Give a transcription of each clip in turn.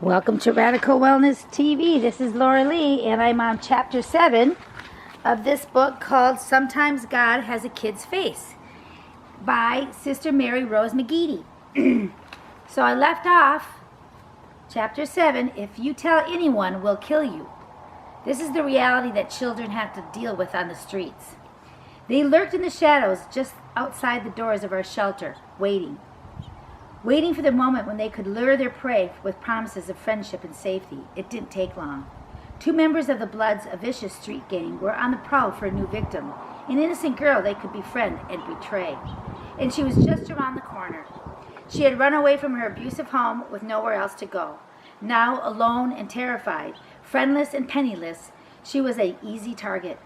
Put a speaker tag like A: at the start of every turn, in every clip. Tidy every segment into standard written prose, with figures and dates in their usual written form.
A: Welcome to Radical Wellness TV. This is Laura Lee, and I'm on Chapter 7 of this book called Sometimes God Has a Kid's Face by Sister Mary Rose McGeady. So I left off Chapter 7, If You Tell Anyone, We'll Kill You. This is the reality that children have to deal with on the streets. They lurked in the shadows just outside the doors of our shelter, waiting for the moment when they could lure their prey with promises of friendship and safety. It didn't take long. Two members of the Bloods, a vicious street gang, were on the prowl for a new victim, an innocent girl they could befriend and betray. And she was just around the corner. She had run away from her abusive home with nowhere else to go. Now, alone and terrified, friendless and penniless, she was an easy target.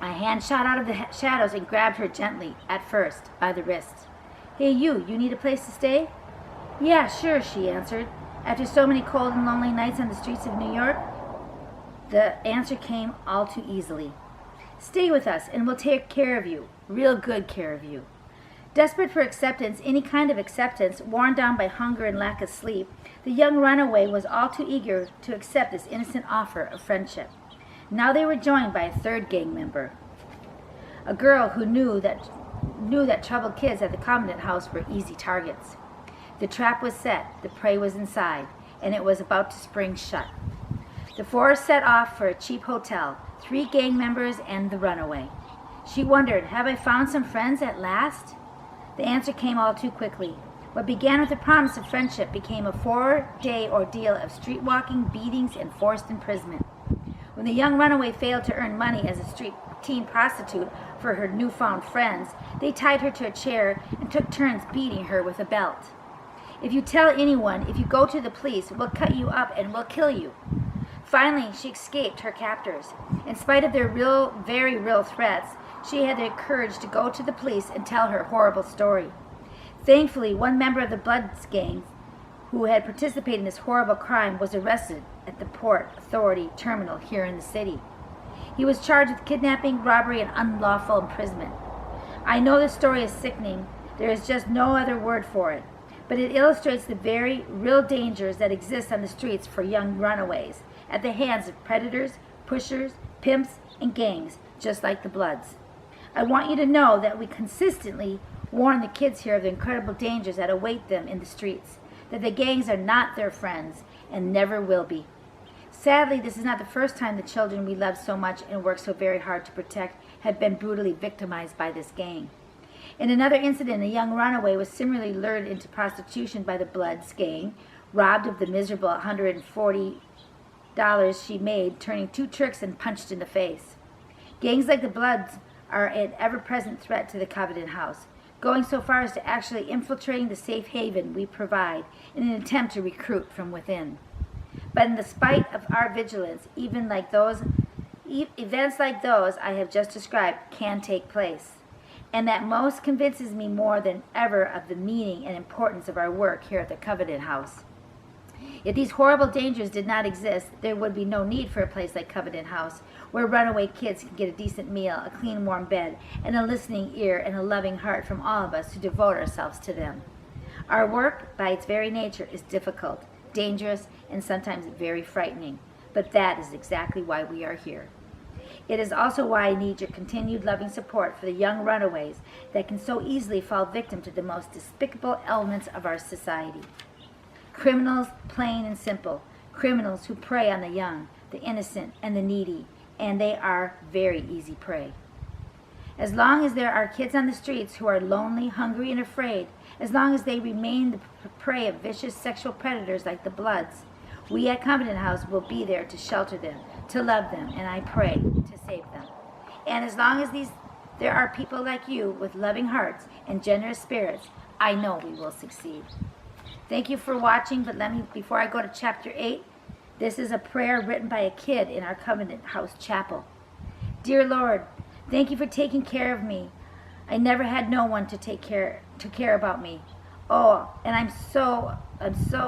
A: A hand shot out of the shadows and grabbed her gently, at first, by the wrist. "Hey, you need a place to stay?" "Yeah, sure," she answered. After so many cold and lonely nights on the streets of New York, the answer came all too easily. "Stay with us and we'll take care of you, real good care of you." Desperate for acceptance, any kind of acceptance, worn down by hunger and lack of sleep, the young runaway was all too eager to accept this innocent offer of friendship. Now they were joined by a third gang member, a girl who knew that troubled kids at the Covenant House were easy targets. The trap was set, the prey was inside, and it was about to spring shut. The four set off for a cheap hotel, 3 gang members and the runaway. She wondered, have I found some friends at last? The answer came all too quickly. What began with a promise of friendship became a 4-day ordeal of street walking, beatings, and forced imprisonment. When the young runaway failed to earn money as a street teen prostitute for her newfound friends, they tied her to a chair and took turns beating her with a belt. "If you tell anyone, if you go to the police, we'll cut you up and we'll kill you." Finally, she escaped her captors. In spite of their very real threats, she had the courage to go to the police and tell her horrible story. Thankfully, one member of the Bloods gang who had participated in this horrible crime was arrested at the Port Authority terminal here in the city. He was charged with kidnapping, robbery, and unlawful imprisonment. I know the story is sickening. There is just no other word for it. But it illustrates the very real dangers that exist on the streets for young runaways, at the hands of predators, pushers, pimps, and gangs, just like the Bloods. I want you to know that we consistently warn the kids here of the incredible dangers that await them in the streets, that the gangs are not their friends and never will be. Sadly, this is not the first time the children we love so much and work so very hard to protect have been brutally victimized by this gang. In another incident, a young runaway was similarly lured into prostitution by the Bloods gang, robbed of the miserable $140 she made, turning 2 tricks and punched in the face. Gangs like the Bloods are an ever-present threat to the Covenant House, going so far as to actually infiltrating the safe haven we provide in an attempt to recruit from within. But in the spite of our vigilance, events like those I have just described can take place. And that most convinces me more than ever of the meaning and importance of our work here at the Covenant House. If these horrible dangers did not exist, there would be no need for a place like Covenant House, where runaway kids can get a decent meal, a clean warm bed, and a listening ear and a loving heart from all of us who devote ourselves to them. Our work, by its very nature, is difficult, dangerous, and sometimes very frightening, but that is exactly why we are here. It is also why I need your continued loving support for the young runaways that can so easily fall victim to the most despicable elements of our society. Criminals, plain and simple. Criminals who prey on the young, the innocent, and the needy, and they are very easy prey. As long as there are kids on the streets who are lonely, hungry, and afraid, as long as they remain the prey of vicious sexual predators like the Bloods, we at Covenant House will be there to shelter them, to love them, and I pray to save them. And as long as there are people like you with loving hearts and generous spirits, I know we will succeed. Thank you for watching, but before I go to Chapter 8, this is a prayer written by a kid in our Covenant House chapel. "Dear Lord, thank you for taking care of me. I never had no one to care about me. Oh, and I'm so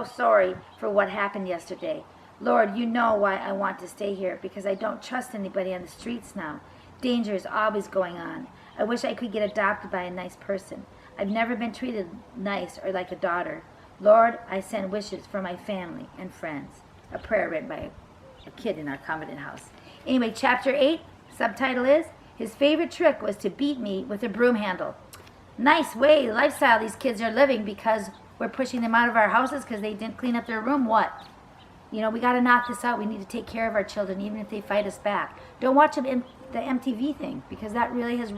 A: sorry for what happened yesterday. Lord, you know why I want to stay here, because I don't trust anybody on the streets now. Danger is always going on. I wish I could get adopted by a nice person. I've never been treated nice or like a daughter. Lord, I send wishes for my family and friends. A prayer written by a kid in our Covenant house. Anyway, chapter 8, subtitle is, his favorite trick was to beat me with a broom handle. Nice lifestyle these kids are living because we're pushing them out of our houses because they didn't clean up their room. What? You know, we got to knock this out. We need to take care of our children even if they fight us back. Don't watch the MTV thing because that really has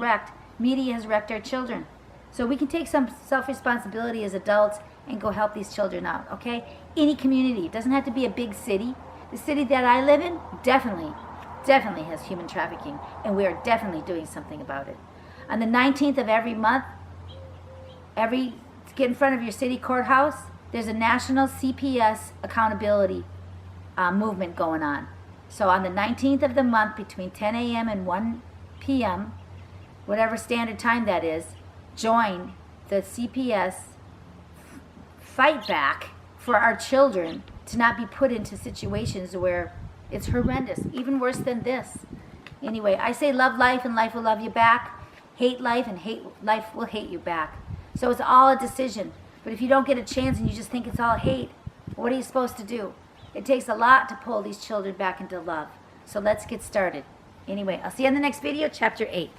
A: media has wrecked our children. So we can take some self-responsibility as adults and go help these children out, okay? Any community. It doesn't have to be a big city. The city that I live in definitely has human trafficking, and we are definitely doing something about it. On the 19th of every month, get in front of your city courthouse, there's a national CPS accountability movement going on. So on the 19th of the month, between 10 a.m. and 1 p.m., whatever standard time that is, join the CPS fight back for our children to not be put into situations where it's horrendous, even worse than this. Anyway, I say love life and life will love you back. Hate life and life will hate you back. So it's all a decision. But if you don't get a chance and you just think it's all hate, what are you supposed to do? It takes a lot to pull these children back into love. So let's get started. Anyway, I'll see you in the next video, chapter 8.